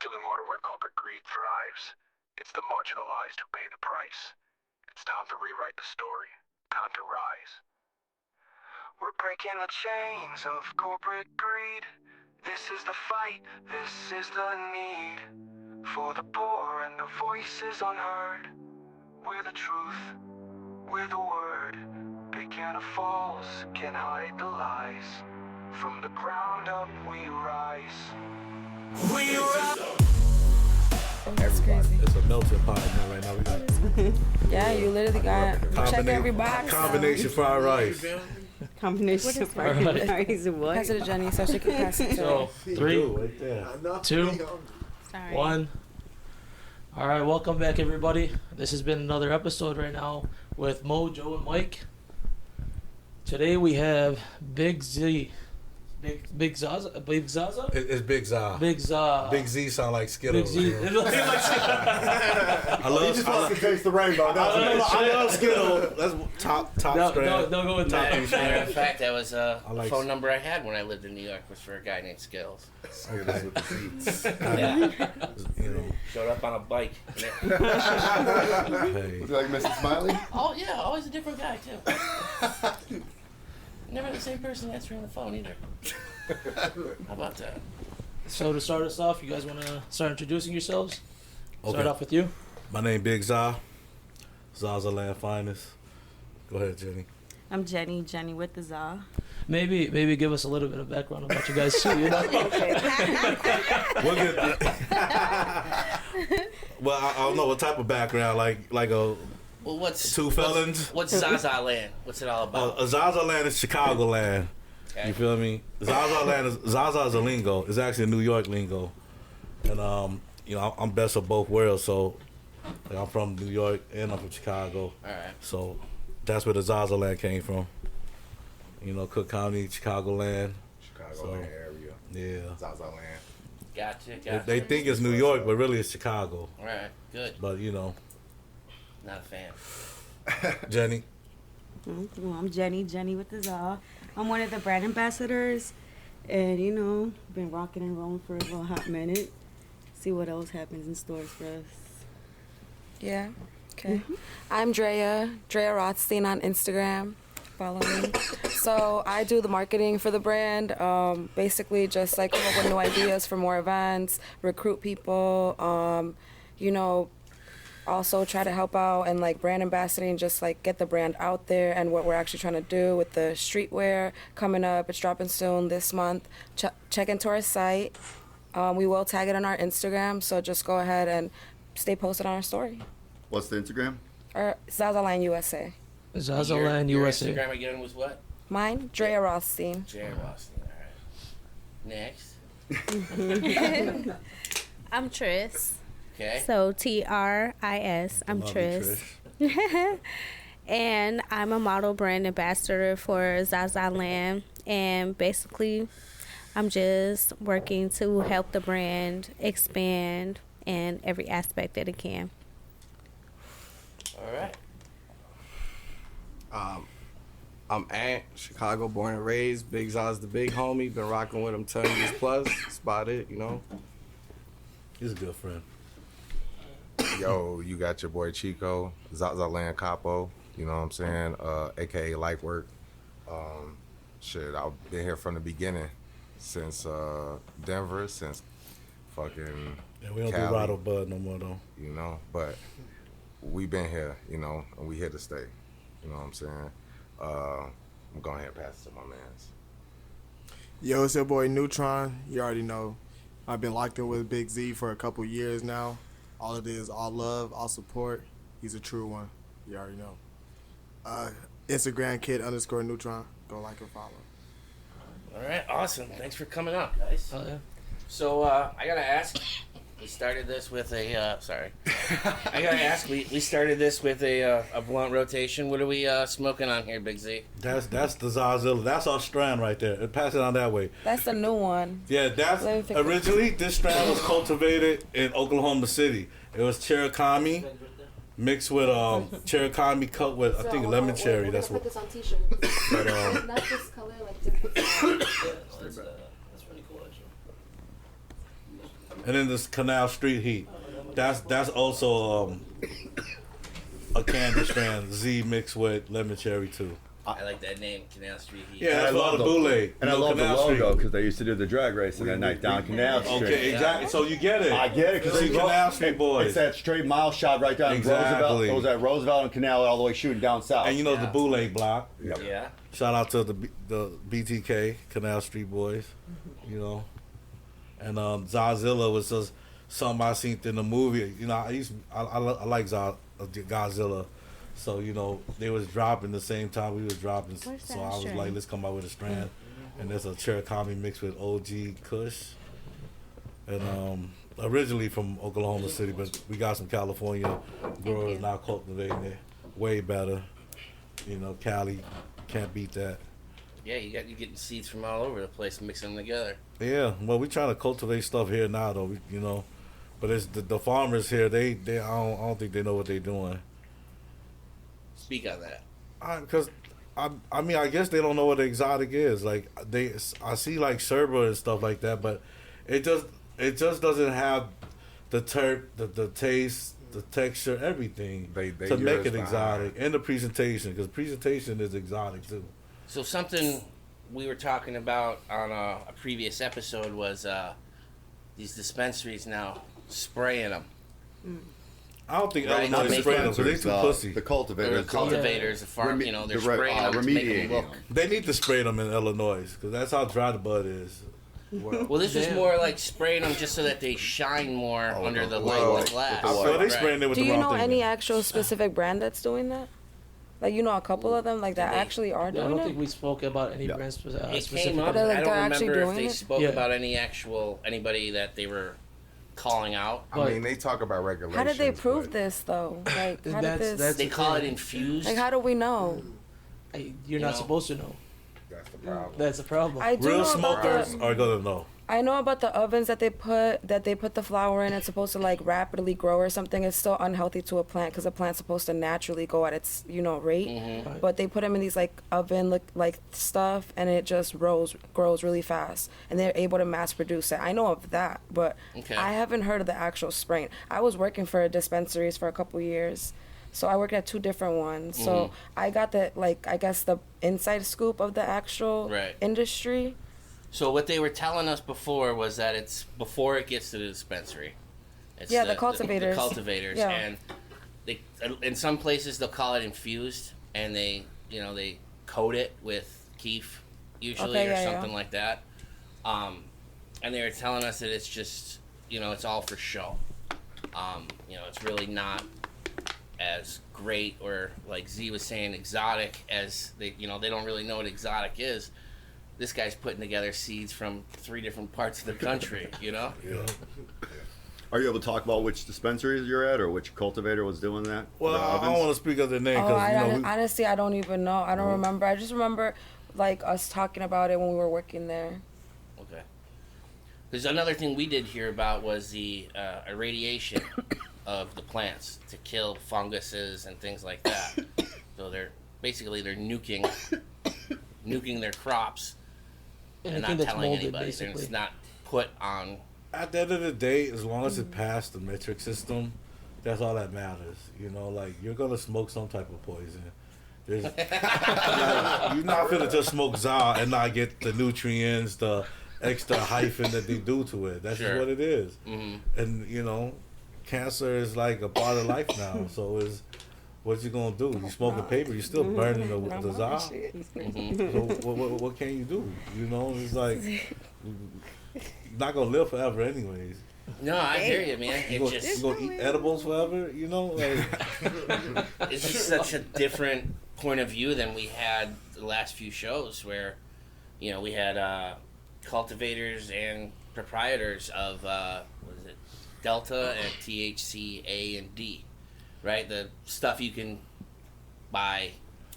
doing more where corporate greed thrives. It's the marginalized who pay the price. It's time to rewrite the story. Time to rise. We're breaking the chains of corporate greed. This is the fight, this is the need. For the poor and the voices unheard. We're the truth, we're the word. Big cannon falls, can't hide the lies. From the ground up we rise. We rise. That's crazy. It's a melting pot in here right now. We got Yeah, you literally got check every box. combination fried rice. Combination fried rice. What? Pass it to Jenny so she can pass it to So, her. 3, Right there. 2, Sorry. 1. All right, welcome back, everybody. This has been another episode right now with Mo, Joe, and Mike. Today we have Big Z. Big Zaza? Big Zaza? It's Big Z. Big Z. Big Z sound like Skittles. Big Z. You know? I love taste the rainbow. I love Skittles. That's top No, strand. don't go with Top that. Matter of fact, that was a like phone number I had when I lived in New York was for a guy named Skills. Skittles with the seeds. Yeah, You know, showed up on a bike. hey. Was it like Mr. Smiley? Oh yeah, always a different guy too. Never the same person answering the phone either. How about that? So to start us off, you guys want to start introducing yourselves? Okay. Start off with you. My name Big Z. ZAZALAND finest. Go ahead, Jenny. I'm Jenny with the za. Maybe give us a little bit of background about you guys too. You know? We'll get well, I don't know what type of background. Like a Well, what's two felons. What's ZAZALAND? What's it all about? ZAZALAND is Chicagoland. Okay. You feel me? Zaza is a lingo. It's actually a New York lingo, and you know, I'm best of both worlds. So, like, I'm from New York and I'm from Chicago. All right. So, that's where the Zazaland came from. You know, Cook County, Chicagoland. Chicagoland area. Yeah. ZAZALand. Gotcha. They think it's New York, but really it's Chicago. All right. Good. But you know, Not a fan. Jenny. Well, I'm Jenny with the za. I'm one of the brand ambassadors, and you know, been rocking and rolling for a little hot minute. See what else happens in stores for us. Yeah. Okay. I'm Drea Rothstein on Instagram. Follow me. So I do the marketing for the brand. Basically, just like come up with new ideas for more events, recruit people. You know, also try to help out and like brand ambassadoring, just like get the brand out there and what we're actually trying to do with the streetwear coming up. It's dropping soon this month. Check into our site. We will tag it on our Instagram, so just go ahead and stay posted on our story. What's the Instagram? Or ZAZALAND USA. ZAZALAND Your USA. Instagram again was what? Mine, Drea Rothstein. Jan Rothstein. All right. Next. I'm Tris. Okay. So Tris. I'm Love you, Tris. Trish. And I'm a model brand ambassador for ZAZALAND. And basically, I'm just working to help the brand expand in every aspect that it can. All right. I'm Ant, Chicago born and raised. Big Zaz the big homie. Been rocking with him 10 years plus. That's about it, you know. He's a good friend. Yo, you got your boy Chico, ZAZALAND Capo, you know what I'm saying? AKA Lightwork. Shit, I've been here from the beginning. Since Denver, since fucking Yeah, we don't Cali, do Rattle Bud no more though. you know, but we been here, you know, and we here to stay. You know what I'm saying? I'm going ahead and pass it to my mans. Yo, it's your boy Neutron. You already know. I've been locked in with Big Z for a couple years now. All it is, all love, all support. He's a true one. You already know. Instagram kid_Neutron. Go like and follow. All right. Awesome. Thanks for coming out, guys. Oh, yeah. So I gotta ask. We started this with a. Sorry. I gotta ask. We started this with a blunt rotation. What are we smoking on here, Big Z? That's the Zazilla. That's our strand right there. Pass it on that way. That's the new one. Yeah, that's Let me pick it. originally this strand was cultivated in Oklahoma City. It was cherikami mixed with cherikami cut with I think lemon cherry. That's what. Put this on t-shirt. But Not this color, like different. That's pretty cool, actually. And then this Canal Street Heat. That's also a candy strand Z mixed with lemon cherry too. I like that name, Canal Street Heat. Yeah, that's a lot of bootleg. And I love the logo because they used to do the drag racing that night down Canal Street. Okay, exactly. So you get it. I get it because See, Canal Street boys. It's that straight mile shot right down Roosevelt. It was at Roosevelt and Canal all the way shooting down south. And you know the bootleg block. Yep. Yeah. Shout out to the BTK Canal Street boys. You know, and Zazilla was just something I seen in the movie. You know, I like Godzilla. So, you know, they was dropping the same time we was dropping. Where's So that I was strand? like, let's come out with a strand. And there's a Cherokee mixed with OG Kush. And originally from Oklahoma City, but we got some California growers now cultivating it way better. You know, Cali, can't beat that. Yeah, you getting seeds from all over the place, mixing them together. Yeah, well, we trying to cultivate stuff here now, though, you know. But it's the farmers here, I don't think they know what they're doing. Speak on that. Because I mean, I guess they don't know what exotic is. Like I see like Sherba and stuff like that, but it just doesn't have the the taste, the texture, everything to make it exotic, and the presentation, because presentation is exotic too. So something we were talking about on a previous episode was these dispensaries now spraying them. I don't think Right, Illinois not spraying them because they too pussy. The cultivators. The cultivators, the farm, you know, they're spraying them to make them look. They need to spray them in Illinois because that's how dry the bud is. Well, this was more like spraying them just so that they shine more under the light of the glass. So they spraying it with Do the you wrong know thing. any actual specific brand that's doing that? Like, you know a couple of them like that actually are I doing don't it? think we spoke about any brands It specifically. came up. They're I don't actually remember if doing they it? spoke Yeah. about anybody that they were calling out. I mean, they talk about regulations. How did they prove this though? Like, how did this? They call it infused. Like, how do we know? You're not supposed to know. That's the problem. That's the problem. I do Real know about smokers the- are gonna know. I know about the ovens that they put the flower in. It's supposed to like rapidly grow or something. It's still unhealthy to a plant because a plant's supposed to naturally go at its rate. Mm-hmm. But they put them in these like oven like stuff, and it just grows really fast. And they're able to mass produce it. I know of that, but Okay. I haven't heard of the actual spraying. I was working for dispensaries for a couple years. So I worked at 2 different ones. So Mhm. I got the I guess the inside scoop of the actual Right. industry. So what they were telling us before was that it's before it gets to the dispensary. It's Yeah, the cultivators. The cultivators, Yeah. and they in some places they'll call it infused, and they coat it with keef usually Okay, or yeah, something yeah. like that. And they were telling us that it's just it's all for show. It's really not as great or like Z was saying exotic as they don't really know what exotic is. This guy's putting together seeds from 3 different parts of the country, Yeah. Are you able to talk about which dispensaries you're at or which cultivator was doing that? Well, The I don't ovens? want to speak of their name Oh, because honestly, I don't even know. I don't remember. I just remember like us talking about it when we were working there. Okay. There's another thing we did hear about was the irradiation of the plants to kill funguses and things like that. So they're nuking their crops and not Anything that's telling molded, anybody. basically. It's not put on. at the end of the day, as long as it passed the metric system, that's all that matters. Like you're gonna smoke some type of poison. There's, you're not gonna just smoke za and not get the nutrients, the extra hyphen that they do to it. That's just Sure. what it is. Mhm. And cancer is like a part of life now. So is what you gonna do? You smoking paper, you're still burning the za. So what can you do? It's like you're not gonna live forever anyways. No, I hear you, man. You It's gonna eat edibles forever? it's just such a different point of view than we had the last few shows where, we had cultivators and proprietors of what is it, Delta and THC A and D, right? The stuff you can buy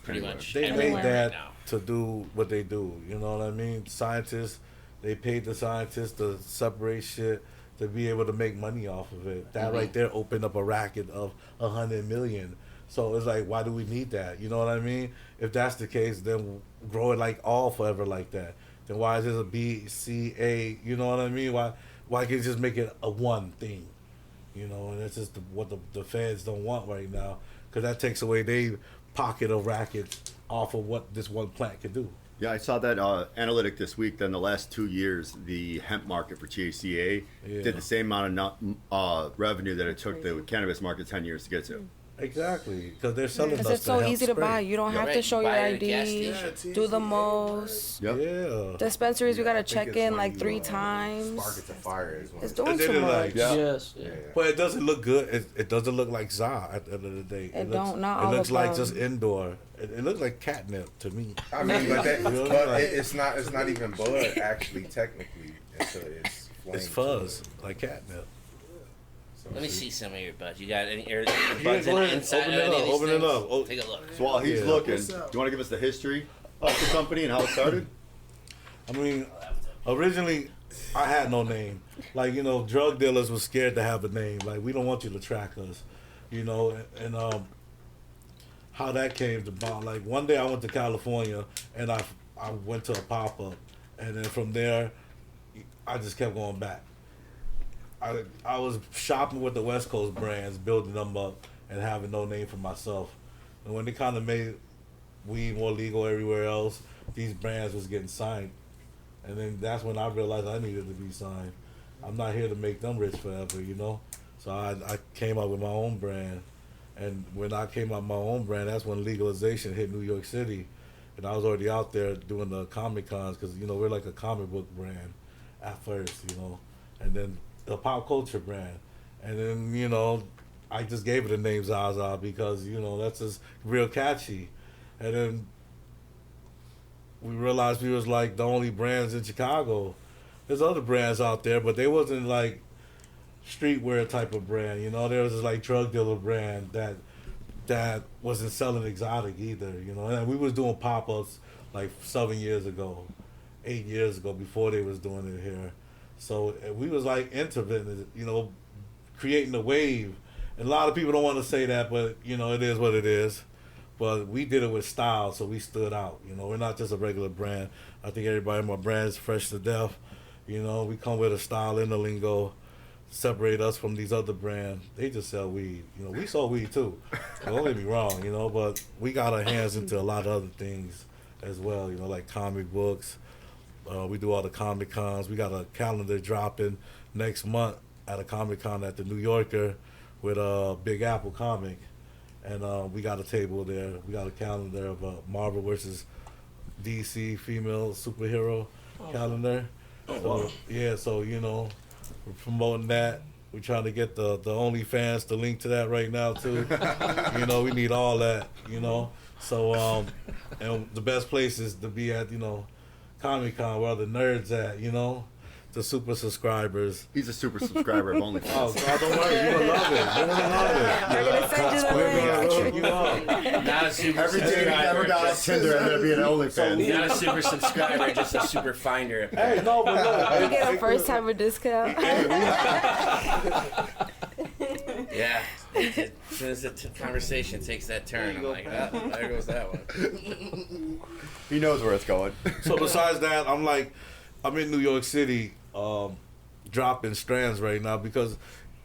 pretty much They everywhere made that right now. to do what they do. You know what I mean? Scientists, they paid the scientists to separate shit to be able to make money off of it. That right there opened up a racket of 100 million. So it's like, why do we need that? You know what I mean? If that's the case, then grow it like all forever like that. Then why is this a B, C, A? You know what I mean? Why why can't you just make it a one thing? You know, and that's just what the feds don't want right now, because that takes away their pocket of rackets off of what this one plant could do. Yeah, I saw that analytic this week. That in the last 2 years, the hemp market for THCA did the same amount of revenue that it took the cannabis market 10 years to get to. Exactly, because they're selling us. Because it's so the hemp easy to spray. buy. You don't have to show your ID. Do the most. Yep. Yeah. Dispensaries, we gotta I think check it's in when like you, 3 times. Spark it to fire is when It's it's doing And then too it's much. like, Yes. Yeah. But it doesn't look good. It doesn't look like za at the end of the day. It looks, don't, not It all looks of like them. just indoor. It looks like catnip to me. I mean, but, that, You know, but like- it's not even bud actually technically until it's flame. It's fuzz, like catnip. Let me see some of your buds. You got any Yeah, buds go in ahead. inside Open of it any up, of these open it things? up. Oh. Take a look. So while he's Yeah. looking, do you want to give us the history of the company and how it started? I mean, originally, I had no name. Like, you know, drug dealers were scared to have a name. Like, we don't want you to track us, you know. And how that came about. Like, one day I went to California and I went to a pop up, and then from there, I just kept going back. I was shopping with the West Coast brands, building them up, and having no name for myself. And when they kind of made weed more legal everywhere else, these brands was getting signed. And then that's when I realized I needed to be signed. I'm not here to make them rich forever, you know? So I came up with my own brand. And when I came up with my own brand, that's when legalization hit New York City. And I was already out there doing the Comic Cons because, you know, we're like a comic book brand at first, you know? And then the pop culture brand. And then, you know, I just gave it the name Zaza because, you know, that's just real catchy. And then we realized we was like the only brands in Chicago. There's other brands out there, but they wasn't like streetwear type of brand, you know. There was this like drug dealer brand that wasn't selling exotic either, you know. And we was doing pop-ups like 7 years ago, 8 years ago, before they was doing it here. So we was like interventing, you know, creating a wave. And a lot of people don't want to say that, but you know, it is what it is. But we did it with style, so we stood out. You know, we're not just a regular brand. I think everybody in my brand is fresh to death. You know, we come with a style in the lingo, separate us from these other brands. They just sell weed. You know, we sell weed too. Don't get me wrong, you know, but we got our hands into a lot of other things as well. You know, like comic books. We do all the Comic Cons. We got a calendar dropping next month at a Comic Con at the New Yorker with a Big Apple comic. And we got a table there. We got a calendar of Marvel versus DC female superhero calendar. So, yeah, so, you know, we're promoting that. We're trying to get the OnlyFans to link to that right now, too. You know, we need all that, you know. So, and the best place is to be at, you know, Comic-Con, where the nerds at, you know. The super subscribers. He's a super subscriber of OnlyFans. Oh, God, don't worry. You're going to love it. You're going to love it. They're gonna send you the We're link. going to hook you up. Not a super Every day he subscriber. ever got on Tinder ended up being an OnlyFans. Not a super subscriber, just a super finder. Hey, no, but look. You get a first timer discount. Yeah. As soon as the conversation takes that turn, I'm like, oh, there goes that one. He knows where it's going. So besides that, I'm in New York City, dropping strands right now because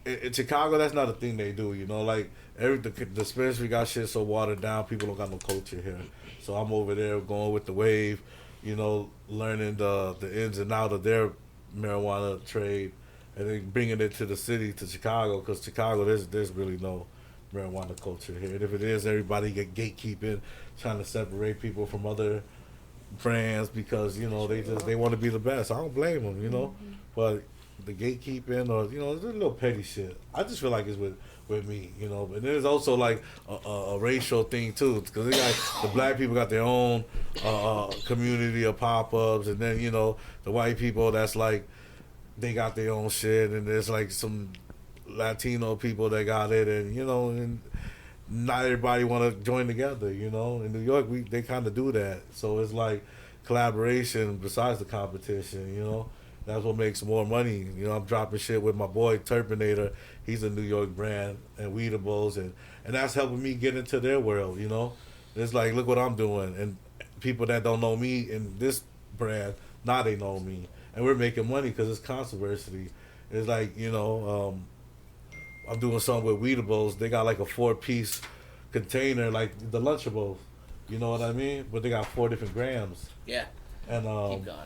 in Chicago that's not a thing they do. You know, like the dispensary got shit so watered down, people don't got no culture here. So I'm over there going with the wave, you know, learning the ins and out of their marijuana trade, and then bringing it to the city, to Chicago, because Chicago there's really no marijuana culture here. And if it is, everybody get gatekeeping, trying to separate people from other brands because, you know, they want to be the best. I don't blame them, you know, but the gatekeeping or, you know, it's a little petty shit. I just feel like it's with me, you know. But there's also like a racial thing too, because the black people got their own community of pop-ups, and then, you know, the white people that's like they got their own shit, and there's like some Latino people that got it, and, you know, and not everybody want to join together, you know. In New York, they kind of do that. So it's like collaboration besides the competition, you know. That's what makes more money. You know, I'm dropping shit with my boy Terpinator. He's a New York brand, and Weedables, and that's helping me get into their world, you know. It's like, look what I'm doing. And people that don't know me in this brand, now they know me. And we're making money because it's controversy. It's like, I'm doing something with Weedables. They got like a 4-piece container, like the Lunchables. You know what I mean? But they got 4 different grams. Yeah. And Keep going.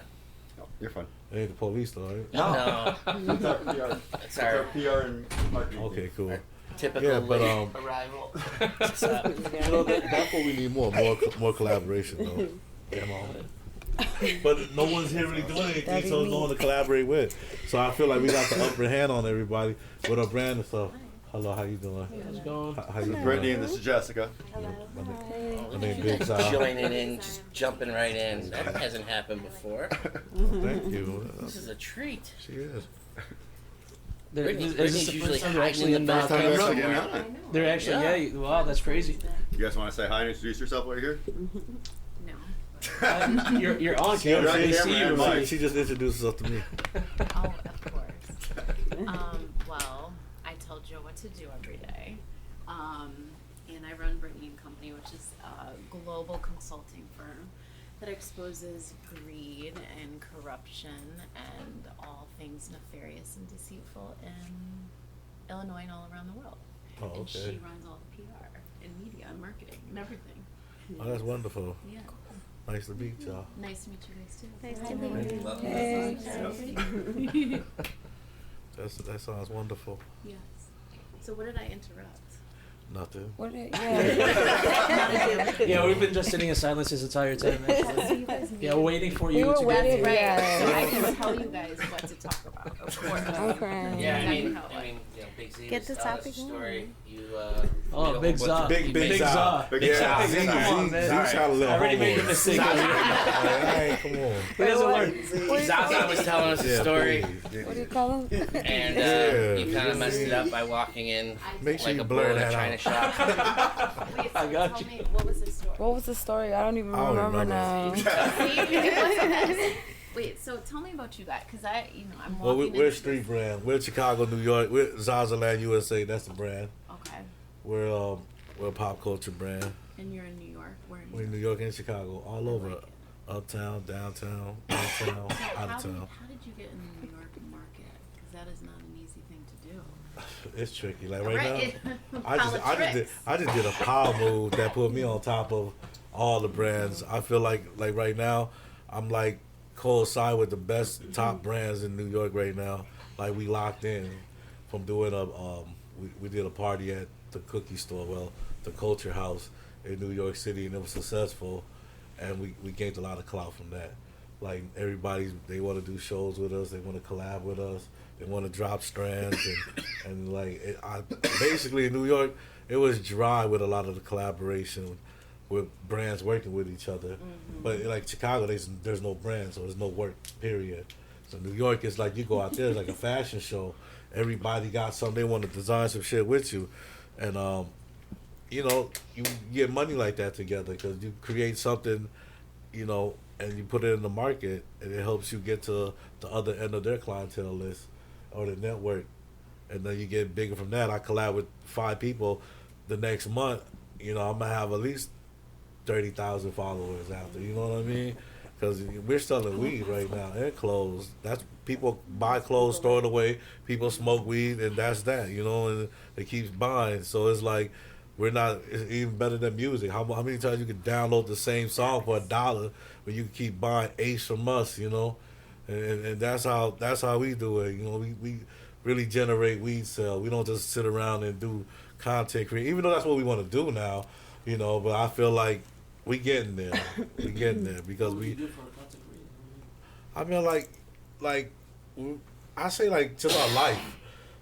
Oh, you're fine. They ain't the police though, right? No. That's our PR. It's our PR and marketing. Okay, cool. typical Yeah, but late arrival. that's what we need more collaboration though. You know. But no one's here really doing anything, so there's no one to collaborate with. So I feel like we got the upper hand on everybody with our brand and stuff. Hello, how you doing? How's it going? How you doing? Brittany, and this is Jessica. My name Big Zai. Joining in, just jumping right in. That hasn't happened before. Thank you. This is a treat. She is. Brittany's usually hiding in the First time you're actually back. getting on. They're actually, yeah. Wow, that's crazy. You guys want to say hi and introduce yourself while you're here? No. You're on You're camera. on They see camera, you. and Right? she just introduced herself to me. Oh, of course. Well, I tell Joe what to do every day. And I run Brittany and Company, which is a global consulting firm that exposes greed and corruption and all things nefarious and deceitful in Illinois and all around the world. Oh, And okay. she runs all the PR and media and marketing and everything. Oh, that's wonderful. Yeah. Nice to meet y'all. Nice to meet you guys too. Nice to meet you. Love Hey. That sounds wonderful. Yes. So what did I interrupt? Nothing. What? Yeah, we've been just sitting in silence this entire time. Actually. Yeah, waiting for you We were to waiting, get Right. yeah. So I can tell you guys what to talk about. Of course. Okay. Yeah, I mean, How it you know, Big Z Get was the telling us topic a story. going. You, Oh, Big Za. Big Big Za. Za. Big Yeah, Za. Z, Come on, Z, man. Z Sorry. shot a little I already made the homework. mistake. Hey, come on. He doesn't learn. Zaza was telling us a Yeah, story, please. What do you call him? and Yeah. you kind of messed it up by walking in Make sure like you a bull blur in a that china out. shop. Wait, I so got tell you. me, what was the story? What was the story? I don't even I don't remember remember. now. Wait, so tell me about you guys, because I'm Well, walking we're a into street this- brand. We're Chicago, New York. We're ZAZALAND, USA. That's the brand. Okay, We're a pop culture brand. and you're in New York. Where in We're in New York and Chicago, all over, uptown, downtown, downtown, So out how of did, town. how did you get in the New York market? Because that is not an easy thing to do. It's tricky. Like right now, Politics. I just did a power move that put me on top of all the brands. I feel like right now, I'm like coincide with the best top brands in New York right now. Like we locked in from doing we did a party at the cookie store, well, the Culture House in New York City, and it was successful, and we gained a lot of clout from that. Like they want to do shows with us, they want to collab with us, they want to drop strands, and like basically in New York, it was dry with a lot of the collaboration with brands working with each other. But like Chicago, there's no brand, so there's no work, period. So New York is like you go out there, it's like a fashion show. Everybody got something, they want to design some shit with you. And, you get money like that together because you create something, and you put it in the market, and it helps you get to the other end of their clientele list or the network. And then you get bigger from that. I collab with 5 people the next month, I'm going to have at least 30,000 followers after, you know what I mean? Because we're selling weed right now and clothes. That's people buy clothes, throw it away. People smoke weed, and that's that, and it keeps buying. So it's like it's even better than music. How many times you can download the same song for $1, but you can keep buying eighths from us, and that's how we do it. We really generate weed sales. We don't just sit around and do content creation, even though that's what we want to do now, But I feel like we getting there. We getting there because I mean, like I say, like just our life.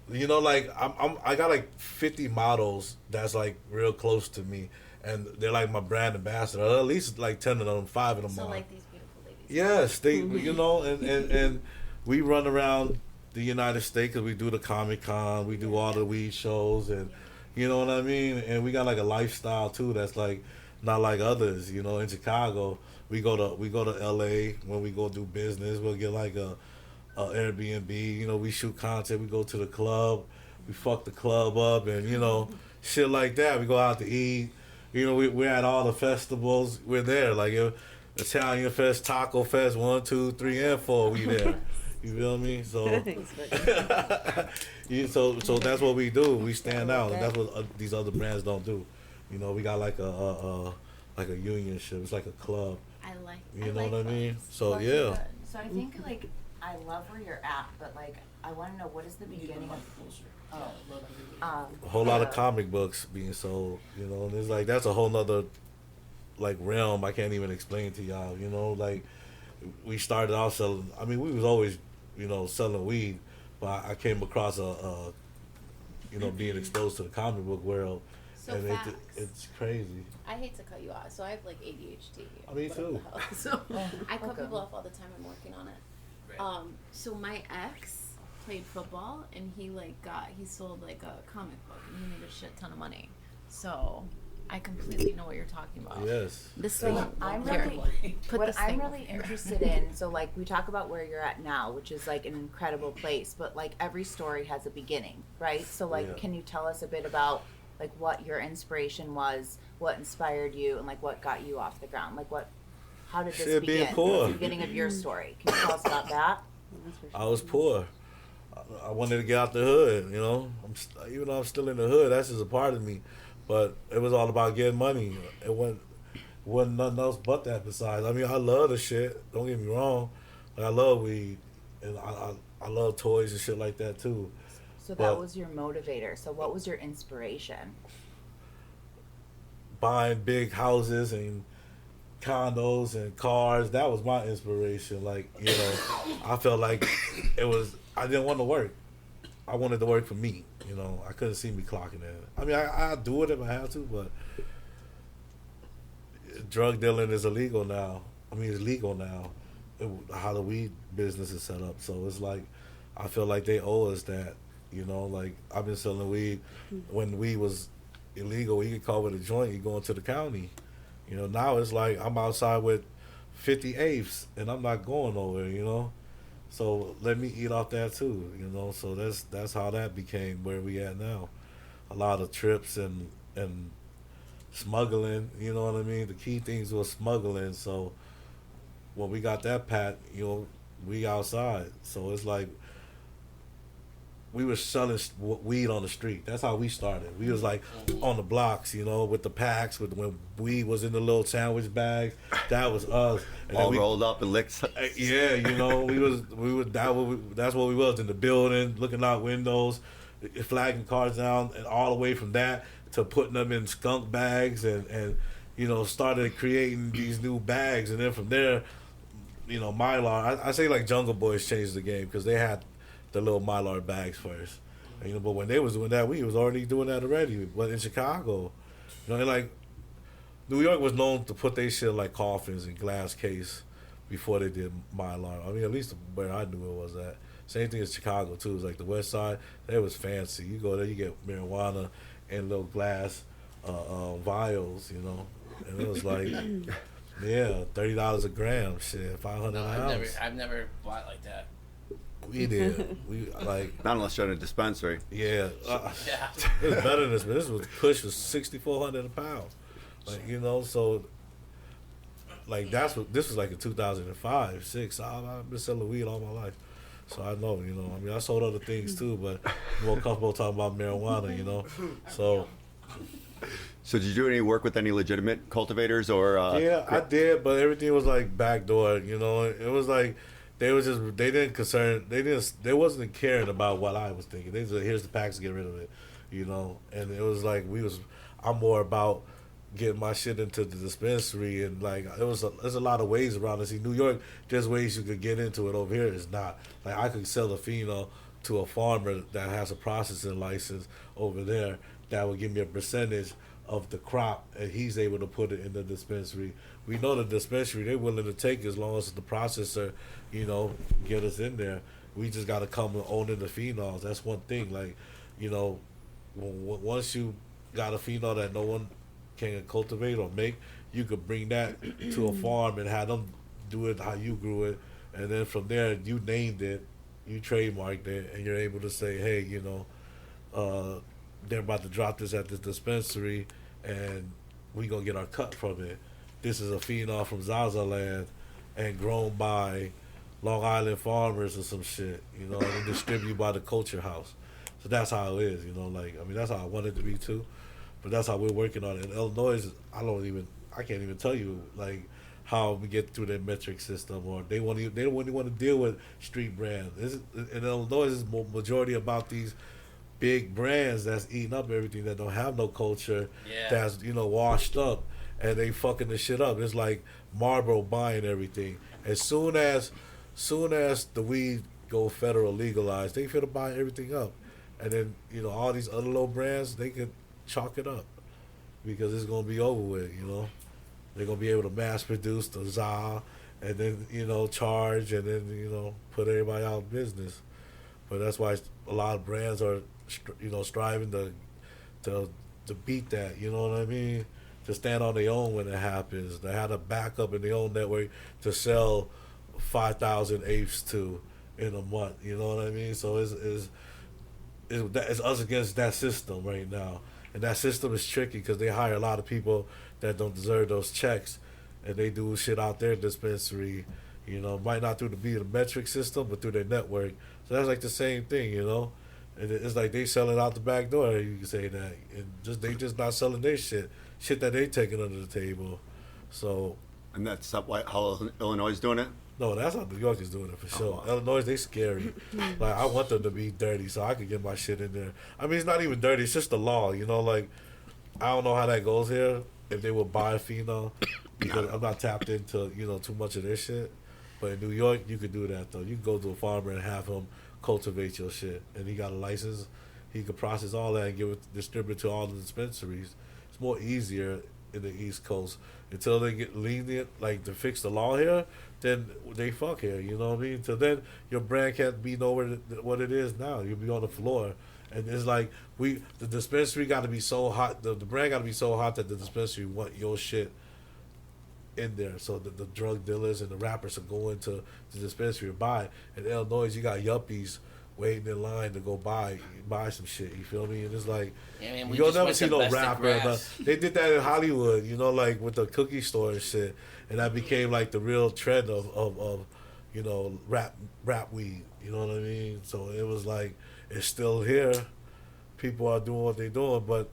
Like I got like 50 models that's like real close to me, and they're like my brand ambassador. At least like 10 of them, 5 of them So are. like these beautiful ladies. Yes, they, and we run around the United States because we do the Comic-Con, we do all the weed shows, and you know what I mean? And we got like a lifestyle too that's like not like others, in Chicago. We go to LA when we go do business, we'll get like a Airbnb, we shoot content, we go to the club, we fuck the club up, and shit like that. We go out to eat, we're at all the festivals, we're there, like Italian Fest, Taco Fest, 1, 2, 3, and 4, we there. You feel me? So, so that's what we do. We stand out, and that's what these other brands don't do. You know, we got like a unionship. It's like a club. I like. You know what I mean? So Well, yeah. So I think like I love where you're at, but like I want to know what is the beginning of. A whole lot of comic books being sold, you know, and it's like that's a whole nother like realm I can't even explain to y'all, you know, like we started off selling, I mean we was always, you know, selling weed, but I came across you know, being exposed to the comic book world, So and facts. it's crazy. I hate to cut you off. So I have like ADHD. Me too. So I cut Okay. people off all the time. I'm working on it. So my ex played football, and he sold like a comic book, and he made a shit ton of money. So I completely know what you're talking about. Yes. This So thing. I'm here, really, put what this I'm thing really over here. interested in. So like we talk about where you're at now, which is like an incredible place, but like every story has a beginning, right? So like, Yeah. can you tell us a bit about like what your inspiration was, what inspired you, and like what got you off the ground? Like how did this Shit, being begin? poor. The beginning of your story. Can you tell us about that? I was poor. I wanted to get out the hood, you know. Even though I'm still in the hood, that's just a part of me. But it was all about getting money. It wasn't nothing else but that. Besides, I mean, I love the shit. Don't get me wrong. Like, I love weed, and I love toys and shit like that too. So that But was your motivator. So what was your inspiration? buying big houses and condos and cars, that was my inspiration. Like, you know, I felt like I didn't want to work. I wanted to work for me. You know, I couldn't see me clocking in. I mean, I do it if I have to, but drug dealing is illegal now. I mean, it's legal now. How the weed business is set up. So it's like, I feel like they owe us that. You know, like I've been selling weed when weed was illegal. You get caught with a joint, you go into the county. You know, now it's like I'm outside with 58s and I'm not going nowhere, you know. So let me eat off that too, you know. So that's how that became where we at now. A lot of trips and smuggling, you know what I mean? The key things was smuggling. So when we got that pat, you know, we outside. So it's like we were selling weed on the street. That's how we started. We was like on the blocks, you know, with the packs, when weed was in the little sandwich bags. That was us. And all then rolled up and licked. Yeah, you know, that's what we was in the building, looking out windows, flagging cars down, and all the way from that to putting them in skunk bags and you know, started creating these new bags, and then from there, you know, Mylar. I say like Jungle Boys changed the game because they had the little Mylar bags first. You know, but when they was doing that, we was already doing that already. But in Chicago, you know, and like New York was known to put their shit like coffins in glass case before they did Mylar. I mean, at least where I knew it was at. Same thing as Chicago too. It was like the West Side. They was fancy. You go there, you get marijuana in little glass vials, you know, and it was like, yeah, $30 a gram, shit, 500 No, an ounce. I've never bought like that. We did. We like not unless you're in a dispensary. Yeah, Yeah. it was better than this, but this was Kush was $6,400 a pound. Like, you know, so like this was like in 2005, 6. I've been selling weed all my life, so I know, you know. I mean, I sold other things too, but I'm more comfortable talking about marijuana, you know. So did you do any work with any legitimate cultivators or? Yeah, I did, but everything was like backdoor, you know. It was like. They wasn't caring about what I was thinking. They said, here's the packs, get rid of it, you know. And it was like I'm more about getting my shit into the dispensary, and like there's a lot of ways around this. In New York, there's ways you could get into it. Over here, it's not. Like I could sell a pheno to a farmer that has a processing license over there that would give me a percentage of the crop, and he's able to put it in the dispensary. We know the dispensary, they're willing to take as long as the processor, you know, get us in there. We just got to come and own in the phenols. That's one thing. Like, you know, once you got a phenol that no one can cultivate or make, you could bring that to a farm and have them do it how you grew it. And then from there, you named it, you trademarked it, and you're able to say, hey, you know, they're about to drop this at this dispensary, and we gonna get our cut from it. This is a phenol from ZAZALAND, and grown by Long Island farmers or some shit, you know, and then distributed by the Culture House. So that's how it is, you know. Like, I mean, that's how I want it to be too, but that's how we're working on it. In Illinois, I can't even tell you like how we get through their metric system, or they don't even want to deal with street brands. In Illinois, it's majority about these big brands that's eating up everything, that don't have no culture, that's, you know, washed up, and they fucking the shit up. It's like Marlboro buying everything. As soon as the weed go federal legalized, they finna buy everything up, and then, you know, all these other little brands, they could chalk it up because it's gonna be over with. You know, they're gonna be able to mass produce the ZA, and then, you know, charge, and then, you know, put everybody out of business. But that's why a lot of brands are, you know, striving to beat that. You know what I mean? To stand on their own when it happens. They have a backup in their own network to sell 5,000 apes to in a month. You know what I mean? So it's us against that system right now, and that system is tricky because they hire a lot of people that don't deserve those checks, and they do shit out their dispensary. You know, might not through the metric system, but through their network. So that's like the same thing, you know. And it's like they selling out the back door. You can say that, and they just not selling their shit that they taking under the table. So, and that's how Illinois is doing it. No, that's how New York is doing it for sure. Wow. Illinois, they scary. Like, I want them to be dirty so I can get my shit in there. I mean, it's not even dirty. It's just the law, you know. Like, I don't know how that goes here. If they would buy phenol, because I'm not tapped into, you know, too much of their shit. But in New York, you could do that though. You can go to a farmer and have him cultivate your shit, and he got a license. He could process all that and distribute it to all the dispensaries. It's more easier in the East Coast until they get lenient, like to fix the law here. Then they fuck here, you know what I mean? So then your brand can't be nowhere what it is now. You'll be on the floor, and it's like the dispensary got to be so hot. The brand got to be so hot that the dispensary want your shit in there, so the drug dealers and the rappers are going to the dispensary to buy. In Illinois, you got yuppies waiting in line to go buy some shit. You feel me? And it's like, you'll never see no rapper. They did that in Hollywood, you know, like with the cookie store and shit, and that became like the real trend of you know, rap weed. You know what I mean? So it was like, it's still here. People are doing what they're doing, but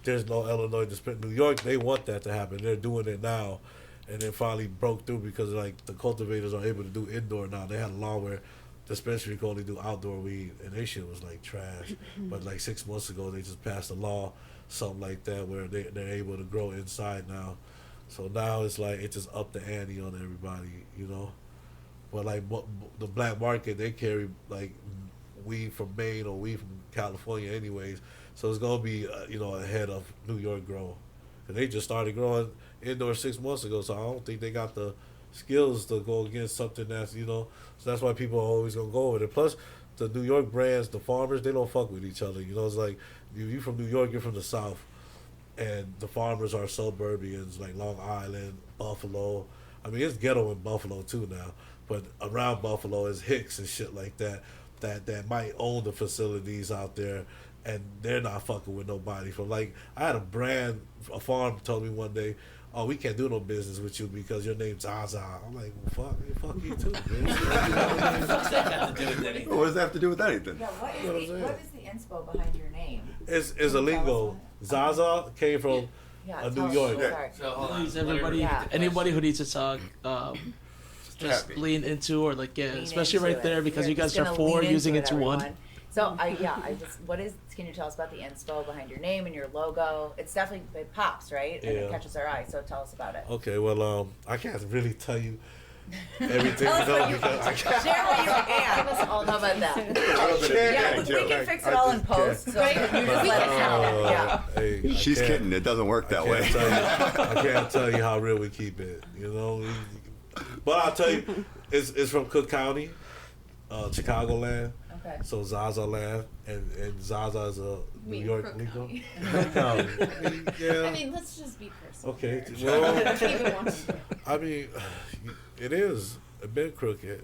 there's no Illinois dispensary. New York, they want that to happen. They're doing it now. And then finally broke through because like the cultivators are able to do indoor now. They had a law where dispensary could only do outdoor weed, and their shit was like trash. But like 6 months ago, they just passed a law, something like that, where they're able to grow inside now. So now it's like it just upped the ante on everybody, you know. But like the black market, they carry like weed from Maine or weed from California, anyways. So it's gonna be you know, ahead of New York grow. And they just started growing indoor 6 months ago, so I don't think they got the skills to go against something that's, you know, so that's why people are always gonna go over there. Plus, the New York brands, the farmers, they don't fuck with each other. You know, it's like you from New York, you're from the South, and the farmers are suburbians like Long Island, Buffalo. I mean, it's ghetto in Buffalo too now, but around Buffalo is Hicks and shit like that that might own the facilities out there. And they're not fucking with nobody. From like, I had a farm told me one day, "Oh, we can't do no business with you because your name's Zaza." I'm like, well, fuck you too, bitch. What does that have to do with anything? Yeah, what is the inspo behind your name? It's a lingo. Zaza came from New York. So please, everybody, anybody who needs to talk, just lean into or like especially right there because you guys are four using it to one. So can you tell us about the inspo behind your name and your logo? It's definitely, it pops, right? And it catches our eye, so tell us about it. Okay, well, I can't really tell you everything. Share what you can. How about that? We can fix it all in post, so you just let us know. Yeah. Hey, she's kidding. It doesn't work that way. I can't tell you how real we keep it, you know. But I'll tell you, it's from Cook County, Chicagoland. Okay. So ZAZALAND, and Zaza is a New York legal. I mean, let's just be personal. Okay. Here. Well, I mean, it is a bit crooked,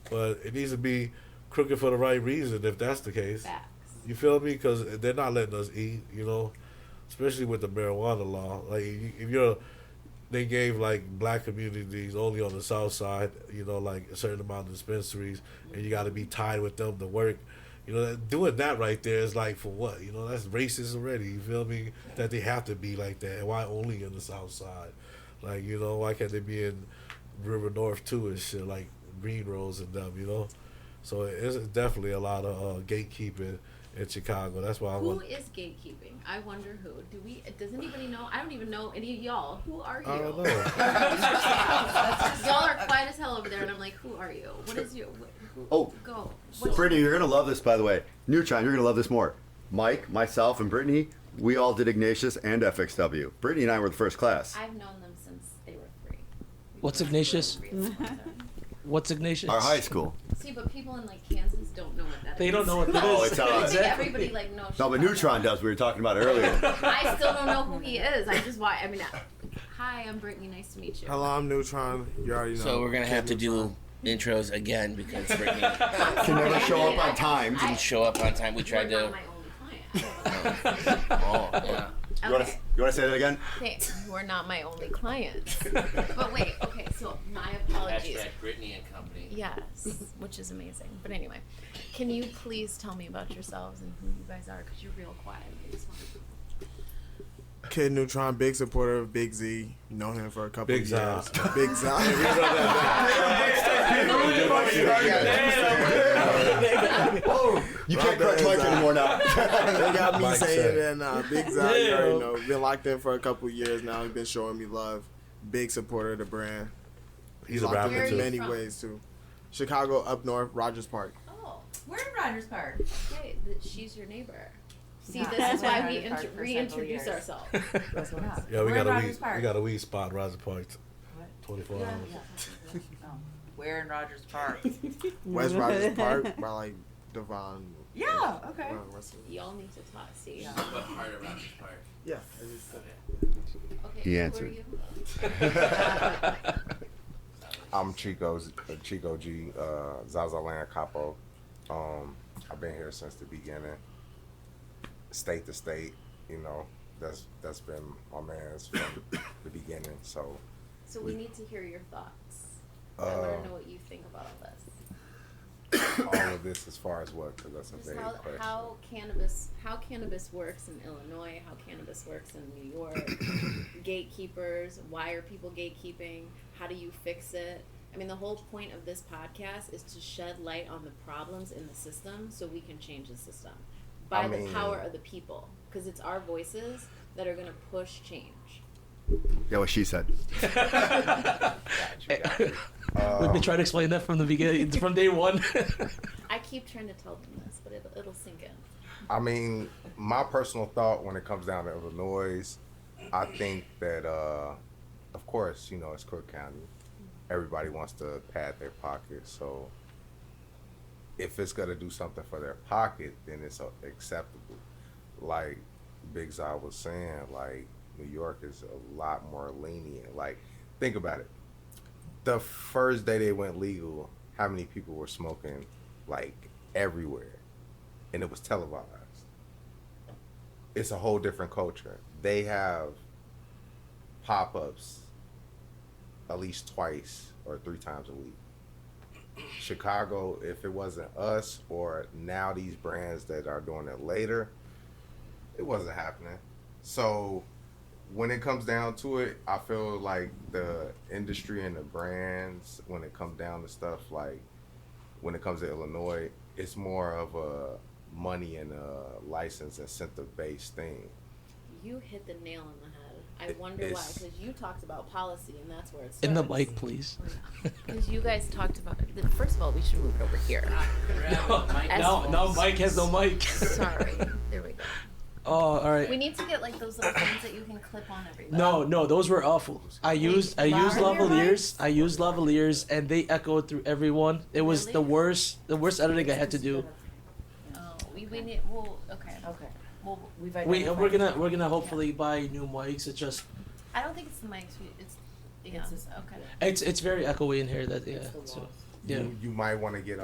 but it needs to be crooked for the right reason. If that's the case, Facts. You feel me? Because they're not letting us eat. You know, especially with the marijuana law. Like if you're they gave like black communities only on the south side, you know, like a certain amount of dispensaries, and you got to be tied with them to work. You know, doing that right there is like for what? You know, that's racist already. You feel me? That they have to be like that. And why only in the south side? Like, you know, why can't they be in River North too and shit, like Green Rose and them, you know? So it's definitely a lot of gatekeeping in Chicago. That's why I Who want. is gatekeeping? I wonder who. Does anybody know? I don't even know any of y'all. Who are you? I don't know. Y'all are quiet as hell over there, and I'm like, who are you? What is you? Oh, Go. Brittany, you're gonna love this, by the way. Neutron, you're gonna love this more. Mike, myself, and Brittany, we all did Ignatius and FXW. Brittany and I were the first class. I've known them since they were 3. What's Ignatius? What's Ignatius? Our high school. See, but people in like Kansas don't know what that is. They don't know what that Oh, is. it's I think everybody like knows. No, but Neutron does. We were talking about it earlier. I still don't know who he is. I just I mean, hi, I'm Brittany. Nice to meet you. Hello, I'm Neutron. You already know. So we're gonna have to do intros again because Brittany Can never show up on time. didn't show up on time. We tried You're to. not my only client. Oh, yeah. You want to say that again? Okay, you are not my only client. But wait, okay, so my apologies. Hashtag Brittany and Company. Yes, which is amazing. But anyway, can you please tell me about yourselves and who you guys are? Because you're real quiet. Kid Neutron, big supporter of Big Z. Know him for a couple Big of Za. years. Big Z. You can't correct Mike anymore now. They got me Mike saying said. that. Big Z, you already know. Been locked in for a couple of years now. He's been showing me love. Big supporter of the brand. He's a locked rapper in too. many ways too. Chicago, up north, Rogers Park. Oh, We're in Rogers Park. okay, she's your neighbor. See, Yeah, this I've is been why in we Rogers Park for reintroduce several ourselves. Yeah, we We're got in a Rogers weed. Park. We got a weed spot, Roger Park. 24 hours. We're in Rogers Park. West Rogers Park by like Devon. Yeah, okay. Y'all need to talk. See. What part of Rogers Park? Yeah, I just said Okay, He who are answered. you? I'm Chico G, ZAZALAND Capo. I've been here since the beginning, state to state. You know, that's been my man's from the beginning. So We need to hear your thoughts. I want to know what you think about all this. all of this as far as what? Because that's a Just big question. how cannabis works in Illinois, how cannabis works in New York, gatekeepers, why are people gatekeeping, how do you fix it? I mean, the whole point of this podcast is to shed light on the problems in the system so we can change the system by the power of the people, because it's our voices that are going to push change. Yeah, what she said. We've been trying to explain that from the beginning, from day one. I keep trying to tell them this, but it'll sink in. I mean, my personal thought when it comes down to Illinois, I think that, of course, you know, it's Cook County. Everybody wants to pad their pocket. So if it's going to do something for their pocket, then it's acceptable. Like Big Za was saying, like, New York is a lot more lenient. Like, think about it. The first day they went legal, how many people were smoking, like, everywhere? And it was televised. It's a whole different culture. They have pop-ups at least twice or 3 times a week. Chicago, if it wasn't us or now these brands that are doing it later, it wasn't happening. So when it comes down to it, I feel like the industry and the brands, when it comes down to stuff like, when it comes to Illinois, it's more of a money and a license incentive-based thing. You hit the nail on the head. I wonder why, because you talked about policy, and that's where it starts. In the mic, please. Because you guys talked about it. First of all, we should move it over here. No, Mike has no mic. Sorry. There we go. Oh, all right. We need to get like those little things that you can clip on everywhere. No, those were awful. I used lavaliers. I used lavaliers, and they echoed through everyone. It was the worst editing I had to do. Oh, we need. Well, okay. Okay. Well, We're gonna hopefully buy new mics. It's just I don't think it's the mics. It's yeah. Okay. it's very echoey in here. That yeah. So yeah. You might want to get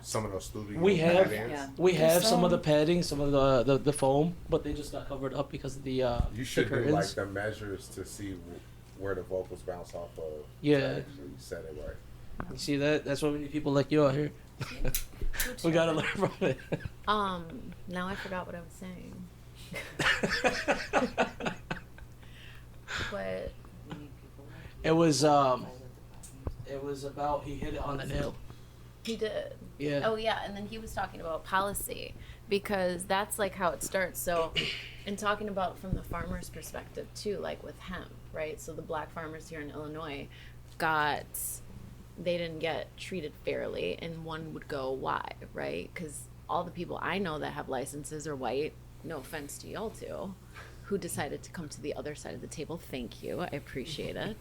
some of those studio We have paddings. we have some of the padding, some of the foam, but they just got covered up because of the You should the do like curtains. the measures to see where the vocals bounce off of. Yeah. So actually, you said it right. You see that? That's why we need people like you out here. We gotta learn from it. Now I forgot what I was saying. But It was about he hit it on the nail. he did. Yeah. Oh yeah, and then he was talking about policy because that's like how it starts. So, and talking about from the farmer's perspective too, like with hemp, right? So the black farmers here in Illinois they didn't get treated fairly, and one would go, why, right? Because all the people I know that have licenses are white. No offense to y'all too, who decided to come to the other side of the table. Thank you, I appreciate it.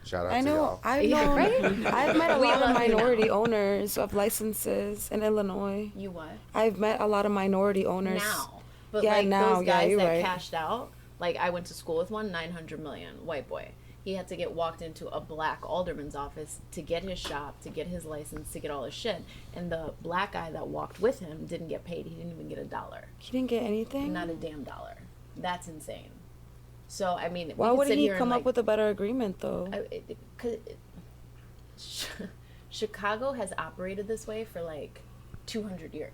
Shout out I to know. y'all. I've Yeah, known. right? I've met a We lot of love you now. minority owners of licenses in Illinois. You what? I've met a lot of minority owners. Now, but Yeah, like now, those yeah, guys you're that right. cashed out, like I went to school with one, 900 million, white boy. He had to get walked into a black alderman's office to get his shop, to get his license, to get all his shit. And the black guy that walked with him didn't get paid. He didn't even get $1. He didn't get anything. Not a damn dollar. That's insane. So I mean, Why we could wouldn't sit he here and, come like, up with a better agreement though? Chicago has operated this way for like 200 years,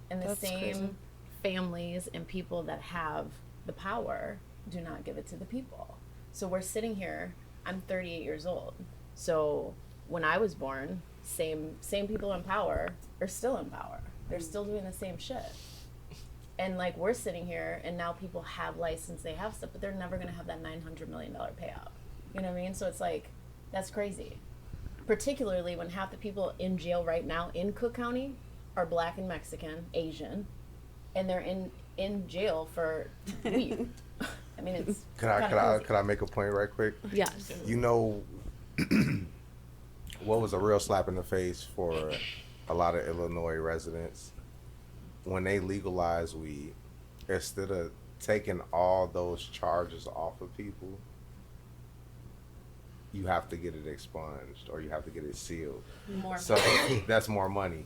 and the That's same crazy. families and people that have the power do not give it to the people. So we're sitting here. I'm 38 years old. So when I was born, same people in power are still in power. They're still doing the same shit. And like we're sitting here, and now people have license, they have stuff, but they're never gonna have that $900 million payout. You know what I mean? So it's like that's crazy. Particularly when half the people in jail right now in Cook County are black and Mexican, Asian, and they're in jail for weed. I mean, it's Could I make a point right quick? Yes. You know, what was a real slap in the face for a lot of Illinois residents when they legalized weed, instead of taking all those charges off of people, you have to get it expunged or you have to get it sealed. More So that's more money.